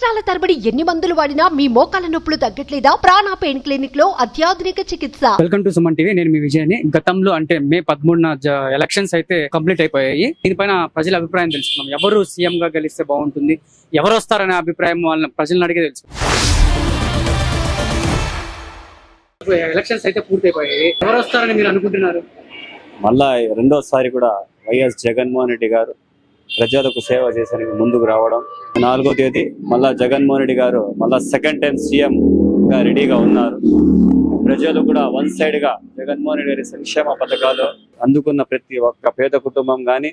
సంవత్సరాల తరబడి ఎన్ని మందులు వాడినా మీ మోకాల నొప్పులు తగ్గట్లేదా? ప్రాణ పెయిన్ క్లినిక్ లో అత్యాధునిక చికిత్స. Welcome to Suman TV. నేను మీ విజయాన్ని. గతంలో అంటే మే 13న ఎలక్షన్స్ అయితే కంప్లీట్ అయిపోయాయి. దీనిపైన ప్రజల అభిప్రాయం తెలుసుకున్నాం. ఎవరు సీఎం గా గెలిస్తే బాగుంటుంది, ఎవరు వస్తారనే అభిప్రాయం వాళ్ళని ప్రజలను అడిగే తెలుసుకున్నాం. ఎలక్షన్స్ అయితే పూర్తి అయిపోయాయి. ఎవరు వస్తారని మీరు అనుకుంటున్నారు? మళ్ళా రెండోసారి కూడా వైఎస్ జగన్మోహన్ రెడ్డి గారు ప్రజలకు సేవ చేసేందుకు ముందుకు రావడం. 4వ తేదీ మళ్ళా జగన్మోహన్ రెడ్డి గారు మళ్ళా సెకండ్ టైం సీఎం గా రెడీగా ఉన్నారు. ప్రజలు కూడా వన్ సైడ్ గా జగన్మోహన్ రెడ్డి గారి సంక్షేమ పథకాలు అందుకున్న ప్రతి ఒక్క పేద కుటుంబం కానీ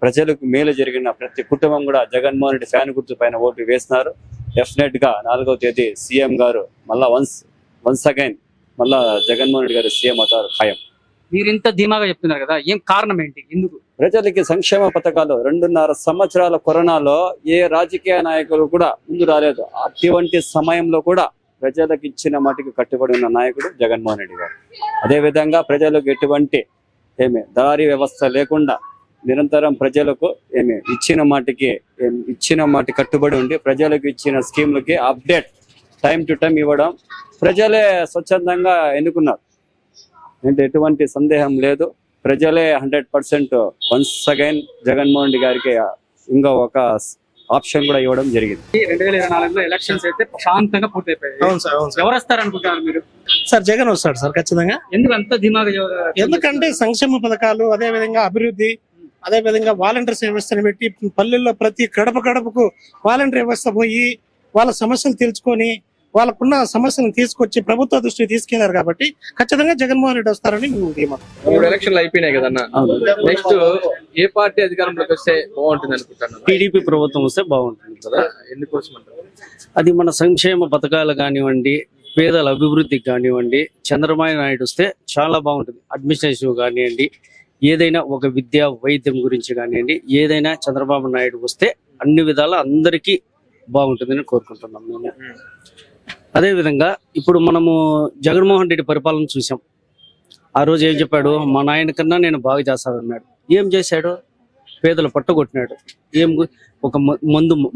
ప్రజలకు మేలు జరిగిన ప్రతి కుటుంబం కూడా జగన్మోహన్ రెడ్డి ఫ్యాన్ గుర్తు పైన ఓటు వేస్తున్నారు. డెఫినెట్ గా 4వ తేదీ సీఎం గారు మళ్ళా వన్స్ అగైన్ మళ్ళా జగన్మోహన్ రెడ్డి గారు సీఎం అవుతారు ఖాయం. మీరు ఇంత ధీమాగా చెప్తున్నారు కదా, ఏం కారణం ఏంటి? ఎందుకు ప్రజలకి సంక్షేమ పథకాలు 2.5 సంవత్సరాల కరోనాలో ఏ రాజకీయ నాయకులు కూడా ముందు రాలేదు. అటువంటి సమయంలో కూడా ప్రజలకు ఇచ్చిన మాటికి కట్టుబడి ఉన్న నాయకుడు జగన్మోహన్ రెడ్డి గారు. అదేవిధంగా ప్రజలకు ఎటువంటి దారి వ్యవస్థ లేకుండా నిరంతరం ప్రజలకు ఇచ్చిన మాటి కట్టుబడి ఉండి ప్రజలకు ఇచ్చిన స్కీములకి అప్డేట్ టైం టు టైం ఇవ్వడం ప్రజలే స్వచ్ఛందంగా ఎన్నుకున్నారు. అంటే ఎటువంటి సందేహం లేదు. ప్రజలే 100% వన్స్ అగైన్ జగన్మోహన్ రెడ్డి గారికి ఇంకా ఒక ఆప్షన్ కూడా ఇవ్వడం జరిగింది. 2024లో ఎలక్షన్స్ అయితే ప్రశాంతంగా పూర్తయిపోయాయి. ఎవరు వస్తారు అనుకుంటున్నారు మీరు? సార్ జగన్ వస్తాడు సార్ ఖచ్చితంగా. ఎందుకు అంత ధీమాగా? ఎందుకంటే సంక్షేమ పథకాలు, అదే విధంగా అభివృద్ధి, అదే విధంగా వాలంటీర్స్ వ్యవస్థను పెట్టి పల్లెల్లో ప్రతి గడపకు వాలంటీర్ వ్యవస్థ పోయి వాళ్ళ సమస్యలు తెలుసుకొని వాళ్ళకున్న సమస్యలను తీసుకొచ్చి ప్రభుత్వ దృష్టికి తీసుకెళ్లారు. కాబట్టి ఖచ్చితంగా జగన్మోహన్ రెడ్డి వస్తారని ధీమా. 3 ఎలక్షన్లు అయిపోయినాయి కదన్నా, నెక్స్ట్ ఏ పార్టీ అధికారంలోకి వస్తే బాగుంటుంది అనుకుంటున్నాను? టీడీపీ ప్రభుత్వం వస్తే బాగుంటుంది కదా. ఎందుకోసం అంటారు? అది మన సంక్షేమ పథకాలు కానివ్వండి, పేదల అభివృద్ధికి కానివ్వండి, చంద్రబాబు నాయుడు వస్తే చాలా బాగుంటుంది. అడ్మినిస్ట్రేటివ్ కానివ్వండి, ఏదైనా ఒక విద్య వైద్యం గురించి కానివ్వండి, ఏదైనా చంద్రబాబు నాయుడు వస్తే అన్ని విధాల అందరికీ బాగుంటుందని కోరుకుంటున్నాం మేము. అదేవిధంగా ఇప్పుడు మనము జగన్మోహన్ రెడ్డి పరిపాలన చూసాం. ఆ రోజు ఏం చెప్పాడు? మా నాయన కన్నా నేను బాగా చేస్తానన్నాడు. ఏం చేశాడు? పేదలు పట్టుకొట్టినాడు. ఒక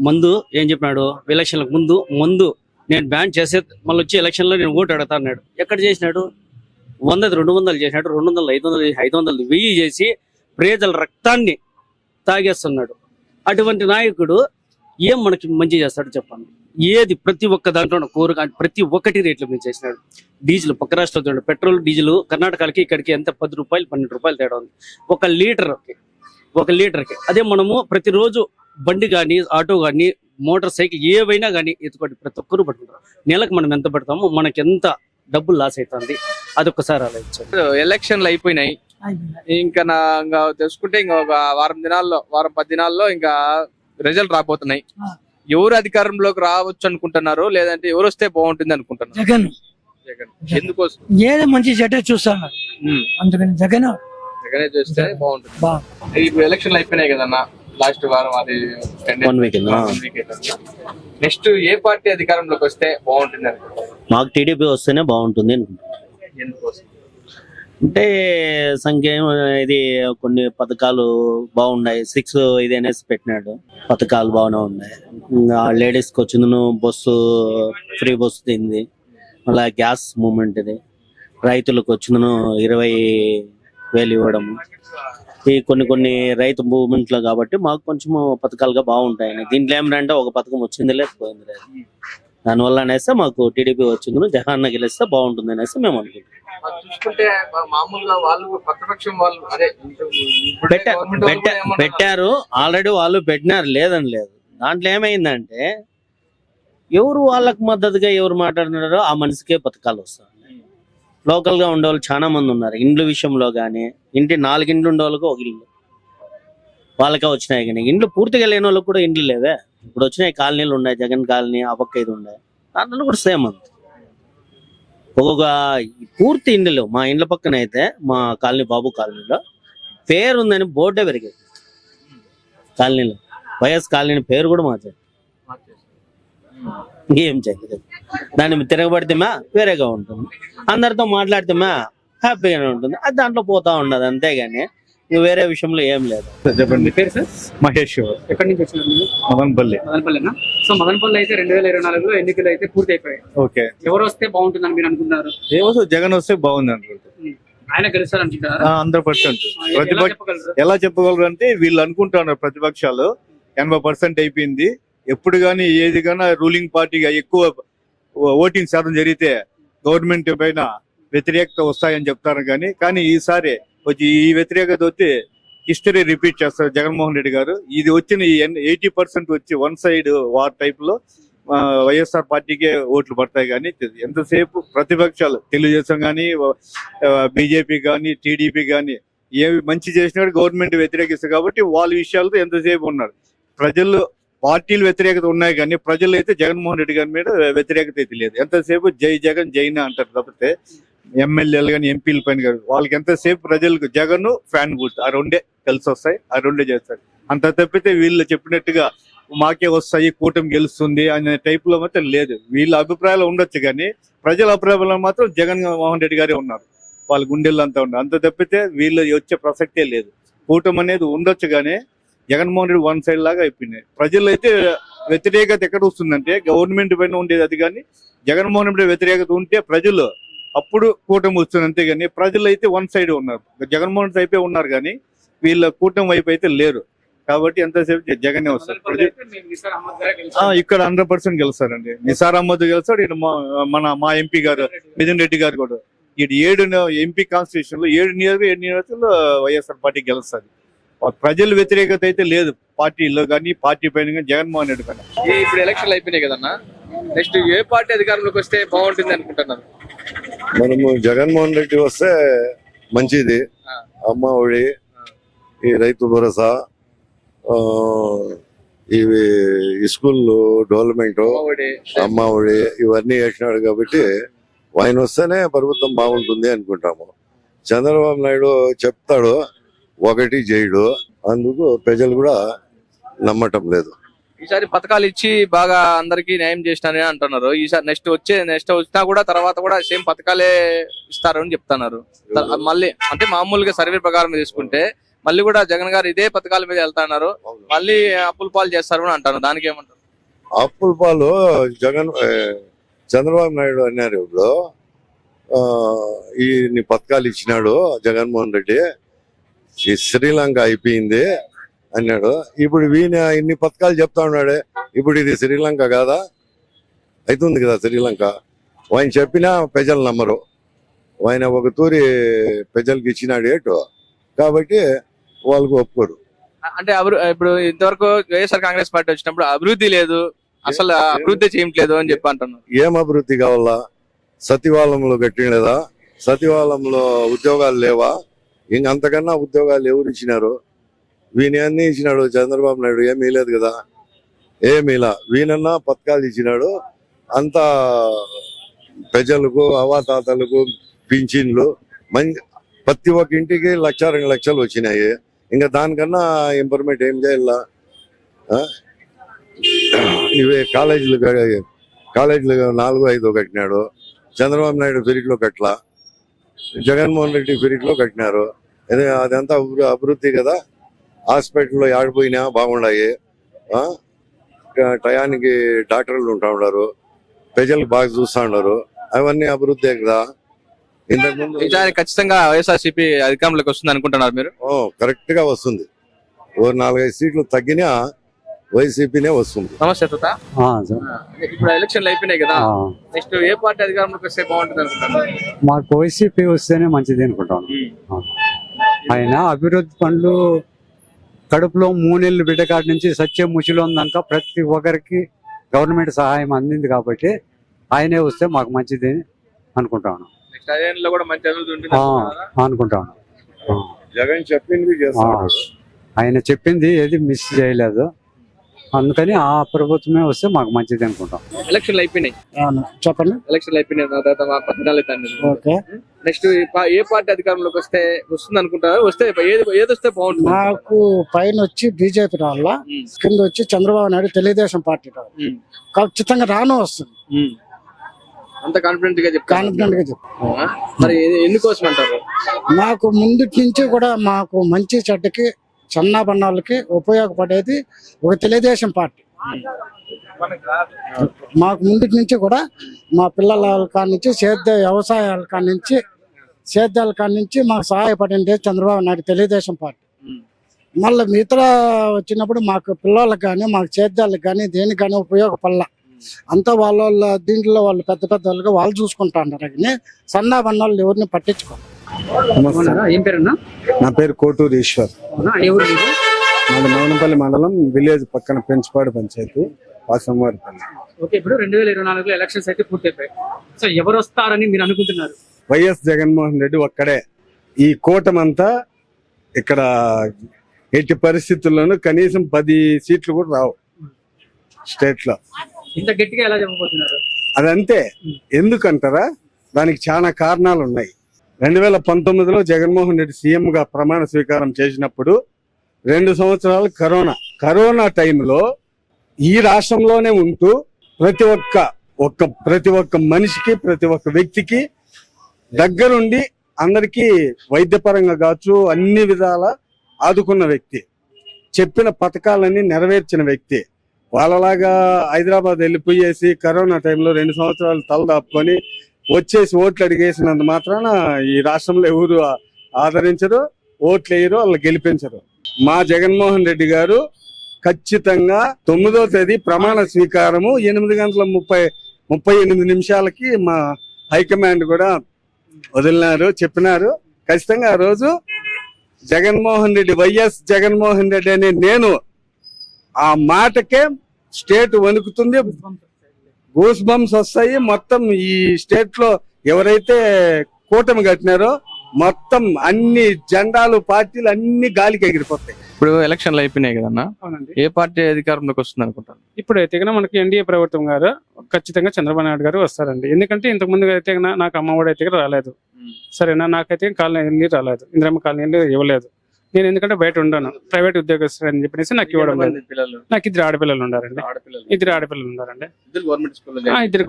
మందు ఏం చెప్పినాడు? ఎలక్షన్లకు ముందు నేను బ్యాన్ చేసే మళ్ళీ వచ్చి ఎలక్షన్లో నేను ఓటు అడతా అన్నాడు. ఎక్కడ చేసినాడు? 100 200 చేసినాడు. 200 500 500 1000 చేసి ప్రజల రక్తాన్ని తాగేస్తున్నాడు. అటువంటి నాయకుడు ఏం మనకి మంచి చేస్తాడు చెప్పండి? ఏది ప్రతి ఒక్క దాంట్లో ప్రతి ఒక్కటి రేట్లు మీద చేసినాడు. డీజిల్ పక్క రాష్ట్రంలో పెట్రోల్ డీజిల్ కర్ణాటకకి ఇక్కడికి ఎంత 10 రూపాయలు 12 రూపాయలు తేడా ఉంది ఒక లీటర్కి. అదే మనము ప్రతిరోజు బండి కానీ, ఆటో కానీ, మోటార్ సైకిల్ ఏవైనా కానీ ఎత్తుకోండి, ప్రతి ఒక్కరు పట్టుకుంటారు. నెలకు మనం ఎంత పెడతామో మనకి ఎంత డబ్బులు లాస్ అవుతుంది. అదొక్కసారి ఆలోచించారు. ఎలక్షన్లు అయిపోయినాయి, ఇంకా తెలుసుకుంటే ఇంకా ఒక వారం 10 దినాల్లో ఇంకా రిజల్ట్ రాబోతున్నాయి. ఎవరు అధికారంలోకి రావచ్చు అనుకుంటున్నారు, లేదంటే ఎవరు వస్తే బాగుంటుంది అనుకుంటున్నారు? జగన్. ఎందుకోసం? ఏదో మంచి చెడ్డ చూస్తాను, అందుకని జగనే చూస్తే బాగుంటుంది. ఇప్పుడు ఎలక్షన్లు అయిపోయినాయి కదన్నా, లాస్ట్ వారం అది నెక్స్ట్ ఏ పార్టీ అధికారంలోకి వస్తే బాగుంటుంది అనుకుంటున్నారు? మాకు టీడీపీ వస్తేనే బాగుంటుంది అనుకుంటున్నాను. ఎందుకోసం అంటే సంఖ్యం ఇది కొన్ని పథకాలు బాగున్నాయి. 6 ఇది అనేసి పెట్టినాడు. పథకాలు బాగానే ఉన్నాయి. లేడీస్కి వచ్చింది బస్సు ఫ్రీ బస్సు తింది. మళ్ళీ గ్యాస్ మూమెంట్ ఇది. రైతులకు వచ్చిందను 20,000 ఇవ్వడము. ఈ కొన్ని రైతు మూమెంట్లో కాబట్టి మాకు కొంచెం పథకాలుగా బాగుంటాయని. దీంట్లో ఏమంటే ఒక పథకం వచ్చింది లేదు, పోయింది లేదు. దానివల్ల అనేసి మాకు టీడీపీ వచ్చింది, జగన్ గెలిస్తే బాగుంటుంది అనేసి మేము అనుకుంటున్నాం. చూసుకుంటే మామూలుగా వాళ్ళు ప్రతిపక్షం వాళ్ళు అదే పెట్టారు, ఆల్రెడీ వాళ్ళు పెట్టినారు, లేదని లేదు. దాంట్లో ఏమైందంటే ఎవరు వాళ్ళకు మద్దతుగా ఎవరు మాట్లాడినారో ఆ మనిషికే పథకాలు వస్తాయి. లోకల్ గా ఉండేవాళ్ళు చాలా మంది ఉన్నారు. ఇండ్ల విషయంలో కానీ, ఇంటి 4 ఇండ్లు ఉండే వాళ్ళకి 1 ఇల్లు వాళ్ళకే వచ్చినాయి. కానీ ఇండ్లు పూర్తిగా లేని వాళ్ళకి కూడా ఇండ్లు లేవే. ఇప్పుడు వచ్చినాయి కాలనీలు ఉన్నాయి, జగన్ కాలనీ ఆ పక్క ఇది ఉన్నాయి. దాంట్లో కూడా సేమ్ అంత ఒక్కొక్క పూర్తి ఇండ్లు. మా ఇండ్ల పక్కన అయితే మా కాలనీ బాబు కాలనీలో పేరు ఉందని బోర్డే పెరిగేది. కాలనీలో వైఎస్ కాలనీ పేరు కూడా మార్చారు. ఏం చేయలేదు. దాన్ని తిరగబడితేమా వేరేగా ఉంటుంది, అందరితో మాట్లాడితేమా హ్యాపీగానే ఉంటుంది. అది దాంట్లో పోతా ఉండదు. అంతేగాని ఇంక వేరే విషయంలో ఏం లేదు. మీ పేరు సార్? మహేష్ ఎక్కడి నుంచి వచ్చినారు మీరు? మదనపల్లి. మదనపల్లినా? సో మదనపల్లి అయితే 2024లో ఎన్నికలు అయితే పూర్తి అయిపోయాయి. ఓకే, ఎవరు వస్తే బాగుంటుందని మీరు అనుకుంటున్నారు? ఏమో జగన్ వస్తే బాగుంది అనుకుంటా. ఆయన గెలుస్తారనుకుంటారా? 100%. ఎలా చెప్పగలరు? ఎలా చెప్పగలరు అంటే వీళ్ళు అనుకుంటున్నారు ప్రతిపక్షాలు 80% అయిపోయింది. ఎప్పుడు గానీ ఏది గానీ రూలింగ్ పార్టీగా ఎక్కువ ఓటింగ్ శాతం జరిగితే గవర్నమెంట్ పైన వ్యతిరేకత వస్తాయని చెప్తారు. కానీ ఈసారి వచ్చి ఈ వ్యతిరేకత వచ్చి హిస్టరీ రిపీట్ చేస్తారు జగన్మోహన్ రెడ్డి గారు. ఇది వచ్చిన 80% వచ్చి వన్ సైడ్ వార్ టైప్ లో వైఎస్ఆర్ పార్టీకే ఓట్లు పడతాయి. కానీ ఎంతసేపు ప్రతిపక్షాలు తెలుగుదేశం కానీ బీజేపీ కానీ టీడీపీ కానీ ఏమి మంచి చేసినా గవర్నమెంట్ వ్యతిరేకిస్తారు. కాబట్టి వాళ్ళ విషయాలతో ఎంతసేపు ఉన్నారు. ప్రజలు పార్టీలు వ్యతిరేకత ఉన్నాయి కానీ ప్రజలు అయితే జగన్మోహన్ రెడ్డి గారి మీద వ్యతిరేకత అయితే లేదు. ఎంతసేపు జై జగన్ జైనా అంటారు తప్పితే ఎమ్మెల్యేలు కానీ ఎంపీల పైన కాదు. వాళ్ళకి ఎంతసేపు ప్రజలకు జగన్ ఫ్యాన్ గుర్తు ఆ రెండే కలిసి వస్తాయి, ఆ రెండే చేస్తారు. అంత తప్పితే వీళ్ళు చెప్పినట్టుగా మాకే వస్తాయి కూటమి గెలుస్తుంది అనే టైప్ లో మాత్రం లేదు. వీళ్ళ అభిప్రాయాలు ఉండొచ్చు కానీ ప్రజల అభిప్రాయాలు మాత్రం జగన్ మోహన్ రెడ్డి గారే ఉన్నారు. వాళ్ళ గుండెల్లో అంతా ఉన్నారు. అంత తప్పితే వీళ్ళు వచ్చే ప్రసక్తే లేదు. కూటమి అనేది ఉండొచ్చు కానీ జగన్మోహన్ రెడ్డి వన్ సైడ్ లాగా అయిపోయినాయి. ప్రజలు అయితే వ్యతిరేకత ఎక్కడ వస్తుందంటే గవర్నమెంట్ పైన ఉండేది అది. కానీ జగన్మోహన్ రెడ్డి వ్యతిరేకత ఉంటే ప్రజలు అప్పుడు కూటమి వస్తుంది. అంతేగాని ప్రజలు అయితే వన్ సైడ్ ఉన్నారు. జగన్మోహన్ రెడ్డి అయిపోయి ఉన్నారు కానీ వీళ్ళ కూటమి వైపు అయితే లేరు. కాబట్టి ఎంతసేపు జగనే వస్తారు. ఇక్కడ 100% గెలుస్తారండి. నిసార్ అహ్మద్ గెలుస్తాడు. ఇక్కడ మా ఎంపీ గారు మిథున్ రెడ్డి గారు కూడా. ఇటు 7 ఎంపీ కాన్స్టిట్యూషన్ లో 7 నియోజకవర్గాల్లో వైఎస్ఆర్ పార్టీ గెలుస్తుంది. ప్రజల వ్యతిరేకత అయితే లేదు పార్టీలో కానీ పార్టీ పైన కానీ జగన్మోహన్ రెడ్డి పైన. ఇప్పుడు ఎలక్షన్లు అయిపోయినాయి కదన్నా, నెక్స్ట్ ఏ పార్టీ అధికారంలోకి వస్తే బాగుంటుంది అనుకుంటున్నారు? మనము జగన్మోహన్ రెడ్డి వస్తే మంచిది. అమ్మ ఒడి, ఈ రైతు భరోసా, ఇవి స్కూళ్ళు డెవలప్మెంట్, అమ్మ ఒడి ఇవన్నీ వేసినాడు. కాబట్టి ఆయన వస్తేనే ప్రభుత్వం బాగుంటుంది అనుకుంటాము. చంద్రబాబు నాయుడు చెప్తాడు, ఒకటి చేయడు. అందుకు ప్రజలు కూడా నమ్మటం లేదు. ఈసారి పథకాలు ఇచ్చి బాగా అందరికి న్యాయం చేసినారని అంటున్నారు. ఈసారి నెక్స్ట్ వచ్చినా కూడా తర్వాత కూడా సేమ్ పథకాలే ఇస్తారని చెప్తున్నారు. మళ్ళీ అంటే మామూలుగా సర్వే ప్రకారం తీసుకుంటే మళ్ళీ కూడా జగన్ గారు ఇదే పథకాల మీద వెళ్తున్నారు. మళ్ళీ అప్పుల పాలు చేస్తారు అని అంటారు. దానికి ఏమంటారు? అప్పుల పాలు చంద్రబాబు నాయుడు అన్నారు. ఇప్పుడు ఈ పథకాలు ఇచ్చినాడు జగన్మోహన్ రెడ్డి, శ్రీలంక అయిపోయింది అన్నాడు. ఇప్పుడు ఈయన ఇన్ని పథకాలు చెప్తా ఉన్నాడే, ఇప్పుడు ఇది శ్రీలంక కాదా? అవుతుంది కదా శ్రీలంక. ఆయన చెప్పినా ప్రజలు నమ్మరు. ఆయన ఒక తూరి ప్రజలకు ఇచ్చినాడు ఏటు, కాబట్టి వాళ్ళకు ఒప్పుకోరు. అంటే ఇప్పుడు ఇంతవరకు వైఎస్ఆర్ కాంగ్రెస్ పార్టీ వచ్చినప్పుడు అభివృద్ధి లేదు, అసలు అభివృద్ధి చేయట్లేదు అని చెప్పి అంటున్నారు. ఏం అభివృద్ధి కావాలా? సచివాలయంలో కట్టినలేదా? సచివాలయంలో ఉద్యోగాలు లేవా? ఇంకంతకన్నా ఉద్యోగాలు ఎవరు ఇచ్చినారు? వీని అన్ని ఇచ్చినాడు చంద్రబాబు నాయుడు, ఏమీ లేదు కదా. ఏమీలా వీనన్నా పథకాలు ఇచ్చినాడు. అంతా ప్రజలకు అవాతాతలకు పింఛన్లు ప్రతి ఒక్క ఇంటికి 1,00,000 2 లక్షలు వచ్చినాయి. ఇంకా దానికన్నా ఇంప్రూవ్మెంట్ ఏం చేయాల? ఇవి కాలేజీలు 4-5 కట్టినాడు. చంద్రబాబు నాయుడు పీరియడ్లో కట్టలా, జగన్మోహన్ రెడ్డి పీరియడ్లో కట్టినారు. అదంతా అభివృద్ధి కదా. హాస్పిటల్లో ఆడిపోయినా బాగున్నాయి. టయానికి డాక్టర్లు ఉంటా ఉన్నారు, ప్రజలు బాగా చూస్తా ఉన్నారు. అవన్నీ అభివృద్ధి కదా. ఇంతకుముందు ఖచ్చితంగా వైఎస్ఆర్సీపీ అధికారంలోకి వస్తుంది అనుకుంటున్నారు మీరు? కరెక్ట్ గా వస్తుంది. ఓ 4-5 సీట్లు తగ్గినా వైసీపీనే వస్తుంది. నమస్తే తాత. ఇప్పుడు ఎలక్షన్లు అయిపోయినాయి కదా, నెక్స్ట్ ఏ పార్టీ అధికారంలోకి వస్తే బాగుంటుంది అనుకుంటున్నారు? మాకు వైసీపీ వస్తేనే మంచిది అనుకుంటాను. ఆయన అభివృద్ధి పనులు కడుపులో 3 నెలలు బిడ్డ కాడి నుంచి సత్యం ముచిలో ఉందనుక ప్రతి ఒక్కరికి గవర్నమెంట్ సహాయం అందింది. కాబట్టి ఆయనే వస్తే మాకు మంచిది అనుకుంటాను. అనుకుంటాను. జగన్ చెప్పింది చేస్తాడు. ఆయన చెప్పింది ఏది మిస్ చేయలేదు. అందుకని ఆ ప్రభుత్వమే వస్తే మాకు మంచిది అనుకుంటాం. ఎలక్షన్లు అయిపోయినాయి. చెప్పండి. ఎలక్షన్లు అయిపోయినాయి. నెక్స్ట్ ఏ పార్టీ అధికారంలోకి వస్తుంది అనుకుంటారు? వస్తే ఏది వస్తే బాగుంటుంది? నాకు పైన వచ్చి బీజేపీ రావాలా, కింద వచ్చి చంద్రబాబు నాయుడు తెలుగుదేశం పార్టీ రావాలి. ఖచ్చితంగా రాను వస్తుంది. అంత కాన్ఫిడెంట్ గా చెప్తాను. కాన్ఫిడెంట్ గా చెప్తాను. మరి ఎందుకోసం అంటారు? మాకు ముందు నుంచి కూడా మాకు మంచి చెడ్డకి చిన్నబన్నాళ్ళకి ఉపయోగపడేది ఒక తెలుగుదేశం పార్టీ. మాకు ముందు నుంచి కూడా మా పిల్లల కాడి నుంచి వ్యవసాయాల కాడి నుంచి సేద్యాల కాడి నుంచి మాకు సహాయపడింది చంద్రబాబు నాయుడు తెలుగుదేశం పార్టీ. మళ్ళీ మిగతా వచ్చినప్పుడు మాకు పిల్లలకు కానీ మాకు సేద్యాలకు కానీ దేనికి కానీ ఉపయోగపడాల. అంతా వాళ్ళ దీంట్లో వాళ్ళు పెద్ద పెద్ద వాళ్ళుగా వాళ్ళు చూసుకుంటా ఉంటారు కానీ సన్నా బన్నాళ్ళు ఎవరిని పట్టించుకోరు. ఏం పేరన్నా? నా పేరు కోటూరు ఈశ్వర్. మాది మౌనపల్లి మండలం విలేజ్ పక్కన పెంచుపాడు పంచాయతీ వాసంవారిపల్లి. ఓకే, ఇప్పుడు 2024లో ఎలక్షన్స్ అయితే పూర్తయిపోయాయి. సో ఎవరు వస్తారని మీరు అనుకుంటున్నారు? వైఎస్ జగన్మోహన్ రెడ్డి ఒక్కడే. ఈ కూటమంతా ఇక్కడ ఎట్టి పరిస్థితుల్లోనూ కనీసం 10 సీట్లు కూడా రావు స్టేట్ లో. ఇంత గట్టిగా ఎలా చెప్పబోతున్నారు? అదంతే. ఎందుకంటారా? దానికి చాలా కారణాలు ఉన్నాయి. 2019లో జగన్మోహన్ రెడ్డి సీఎం గా ప్రమాణ స్వీకారం చేసినప్పుడు 2 సంవత్సరాలు కరోనా టైంలో ఈ రాష్ట్రంలోనే ఉంటూ ప్రతి ఒక్క మనిషికి ప్రతి ఒక్క వ్యక్తికి దగ్గరుండి అందరికీ వైద్యపరంగా కావచ్చు అన్ని విధాల ఆదుకున్న వ్యక్తి, చెప్పిన పథకాలన్నీ నెరవేర్చిన వ్యక్తి. వాళ్ళలాగా హైదరాబాద్ వెళ్ళిపోయేసి కరోనా టైంలో 2 సంవత్సరాలు తలదాపుకొని వచ్చేసి ఓట్లు అడిగేసినంత మాత్రాన ఈ రాష్ట్రంలో ఎవరు ఆదరించరు, ఓట్లు వేయరు, వాళ్ళు గెలిపించరు. మా జగన్మోహన్ రెడ్డి గారు ఖచ్చితంగా 9వ తేదీ ప్రమాణ స్వీకారము 8:38 మా హైకమాండ్ కూడా చెప్పినారు. ఖచ్చితంగా ఆ రోజు జగన్మోహన్ రెడ్డి వైఎస్ జగన్మోహన్ రెడ్డి అనే నేను ఆ మాటకే స్టేట్ వణుకుతుంది, గూస్ బంప్స్ వస్తాయి. మొత్తం ఈ స్టేట్ లో ఎవరైతే కూటమి కట్టినారో మొత్తం అన్ని జెండాలు పార్టీలు అన్ని గాలికి ఎగిరిపోతాయి. ఇప్పుడు ఎలక్షన్లు అయిపోయినాయి కదన్నా, అవునండి. ఏ పార్టీ అధికారంలోకి వస్తుంది అనుకుంటారు? ఇప్పుడు అయితే మనకి ఎన్డీఏ ప్రభుత్వం గారు ఖచ్చితంగా చంద్రబాబు నాయుడు గారు వస్తారండి. ఎందుకంటే ఇంతకు ముందు అయితే నాకు అమ్మఒడి అయితే రాలేదు, సరేనా, నాకైతే కాలనీ రాలేదు, ఇందిరమ్మ కాలనీలు ఇవ్వలేదు. నేను ఎందుకంటే బయట ఉన్నాను, ప్రైవేట్ ఉద్యోగస్తులు అని చెప్పేసి నాకు ఇవ్వడం లేదు. నాకు 2 ఆడపిల్లలు ఉన్నారండి. 2 ఆడపిల్లలు ఉన్నారండి. 2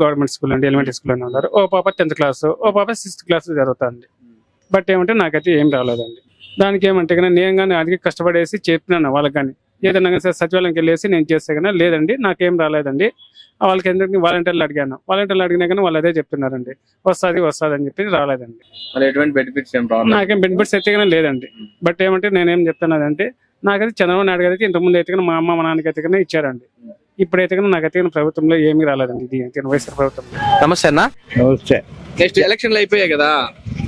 గవర్నమెంట్ స్కూల్ అండి, ఎలిమెంటరీ స్కూల్ అని ఉన్నారు. ఓ పాప 10th క్లాస్, ఓ పాప 6th క్లాస్ జరుగుతుంది. బట్ ఏమంటే నాకైతే ఏం రాలేదండి. దానికి ఏమంటే కానీ నేను కానీ అడిగి కష్టపడేసి చెప్పినాను వాళ్ళకి, కానీ ఏదైనా సచివాలయంకి వెళ్ళేసి నేను చేస్తే కానీ లేదండి నాకేం రాలేదండి. వాళ్ళకి ఎందుకు వాలంటీర్లు అడిగాను, వాలంటీర్లు అడిగినా కానీ వాళ్ళు అదే చెప్తున్నారండి, వస్తుంది అని చెప్పి రాలేదండి. నాకేం బెనిఫిట్స్ అయితే కానీ లేదండి. బట్ ఏమంటే నేనేం చెప్తున్నానంటే నాకైతే చంద్రబాబు నాయుడు గారికి ఇంతకుముందు అయితే కానీ మా అమ్మ మా నాన్నకి అయితే కానీ ఇచ్చారండి. ఇప్పుడైతే కానీ నాకైతే ప్రభుత్వంలో ఏమీ రాలేదండి, ఇది వైఎస్ఆర్ ప్రభుత్వంలో. నమస్తే అన్న. నమస్తే. నెక్స్ట్ ఎలక్షన్లు అయిపోయాయి కదా,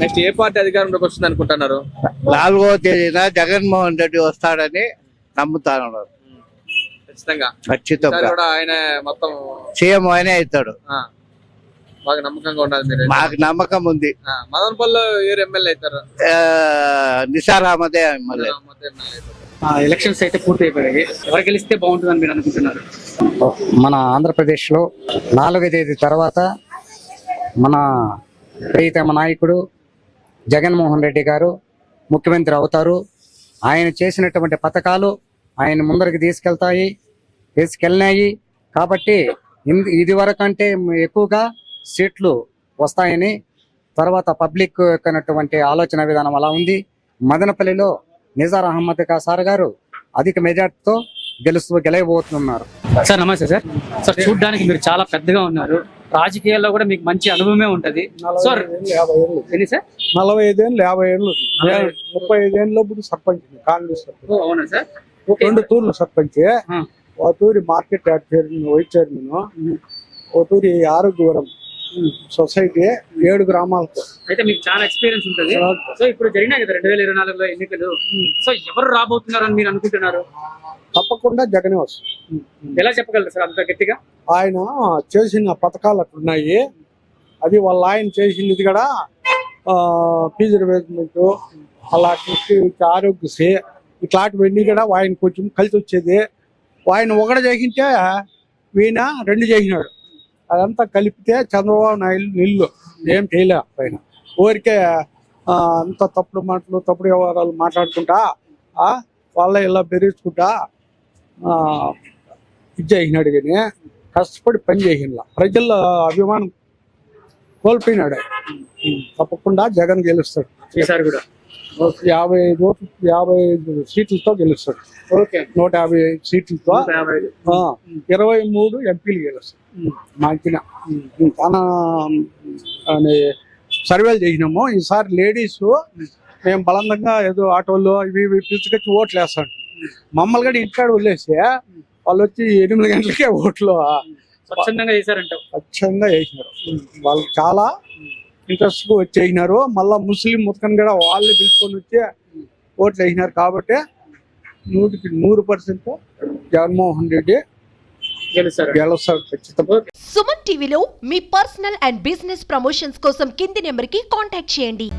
నెక్స్ట్ ఏ పార్టీ అధికారంలోకి వస్తుంది అనుకుంటున్నారు? 4వ తేదీన జగన్మోహన్ రెడ్డి వస్తాడని నమ్ముతాను. ఖచ్చితంగా ఖచ్చితంగా ఆయన మొత్తం సీఎం ఆయనే అవుతాడు. బాగా నమ్మకంగా ఉన్నది మీరు? మాకు నమ్మకం ఉంది. మదనపల్లిలో ఎవరు ఎమ్మెల్యే అవుతారు? నిసార్ అహ్మదే ఎమ్మెల్యే. ఎలక్షన్స్ అయితే పూర్తి అయిపోయాయి, ఎవరు గెలిస్తే బాగుంటుందని మీరు అనుకుంటున్నారు? మన ఆంధ్రప్రదేశ్లో 4వ తేదీ తర్వాత మన ప్రియతమ నాయకుడు జగన్మోహన్ రెడ్డి గారు ముఖ్యమంత్రి అవుతారు. ఆయన చేసినటువంటి పథకాలు ఆయన ముందరికి తీసుకెళ్ళినాయి కాబట్టి ఇది వరకు అంటే ఎక్కువగా సీట్లు వస్తాయని, తర్వాత పబ్లిక్ యొక్క ఆలోచన విధానం అలా ఉంది. మదనపల్లిలో నిజార్ అహ్మద్ సార్ గారు అధిక మెజార్టీతో గెలవబోతున్నారు. సార్ నమస్తే సార్. సార్ చూడ్డానికి మీరు చాలా పెద్దగా ఉన్నారు, రాజకీయాల్లో కూడా మీకు మంచి అనుభవమే ఉంటది. సార్ 45 ఏళ్ళు 50 ఏళ్ళు 35 ఏళ్ళలో సర్పంచ్ కాంగ్రెస్. అవునా సార్? 2 తూర్లు సర్పంచ్, ఓ తూరి market yard chairman, vice chairman, ఓ తూరి ఆరోగ్యవరం సొసైటీ, 7 గ్రామాలకు. అయితే మీకు చాలా ఎక్స్పీరియన్స్ ఉంటుంది. సో ఇప్పుడు జరిగినాయి కదా 2024లో ఎన్నికలు, సో ఎవరు రాబోతున్నారని మీరు అనుకుంటున్నారు? తప్పకుండా జగనే వస్తుంది. ఎలా చెప్పగలరు సార్ అంత గట్టిగా? ఆయన చేసిన పథకాలు అట్లున్నాయి. అది ఆయన చేసింది కూడా ఫీజు రిబేర్మెంట్, అలాంటి ఆరోగ్యశ్రీ ఇట్లాంటివన్నీ కూడా ఆయన కొంచెం కలిసి వచ్చేది. ఆయన ఒకటి చేసింటే ఈయన 2 చేసినాడు. అదంతా కలిపితే చంద్రబాబు నాయుడు నిల్లు ఏం చేయలే. ఆయన ఊరికే అంత తప్పుడు మాటలు తప్పుడు వ్యవహారాలు మాట్లాడుకుంటా వాళ్ళ ఇలా బెదిరించుకుంటా ఇది చేసినాడు. కానీ కష్టపడి పని చేసినలా ప్రజల అభిమానం కోల్పోయినాడు. తప్పకుండా జగన్ గెలుస్తాడు. ఈసారి కూడా 55 సీట్లతో గెలుస్తాడు. ఓకే 150 సీట్లతో 23 ఎంపీలు గెలుస్తాడు. మాకిన చాలా సర్వేలు చేసినాము. ఈసారి లేడీస్ మేము బలంగా ఏదో ఆటోల్లో ఇవి పిలుచుకొచ్చి ఓట్లు వేస్తాడు. మమ్మల్ని కూడా ఇంటికాడ వదిలేసి వాళ్ళు వచ్చి 8 గంటలకే ఓట్లు స్వచ్ఛందంగా చేశారంట. స్వచ్ఛంగా వేసినారు. వాళ్ళు చాలా ఇంట్రెస్ట్ వచ్చి వేసినారు. మళ్ళా ముస్లిం ముతకని కూడా వాళ్ళే పిలుచుకొని వచ్చి ఓట్లు వేసినారు. కాబట్టి 100% జగన్మోహన్ రెడ్డి గెలుస్తాడు ఖచ్చితంగా. సుమన్ టీవీలో మీ పర్సనల్ అండ్ బిజినెస్ ప్రమోషన్స్ కోసం కింది నెంబర్కి కాంటాక్ట్ చేయండి.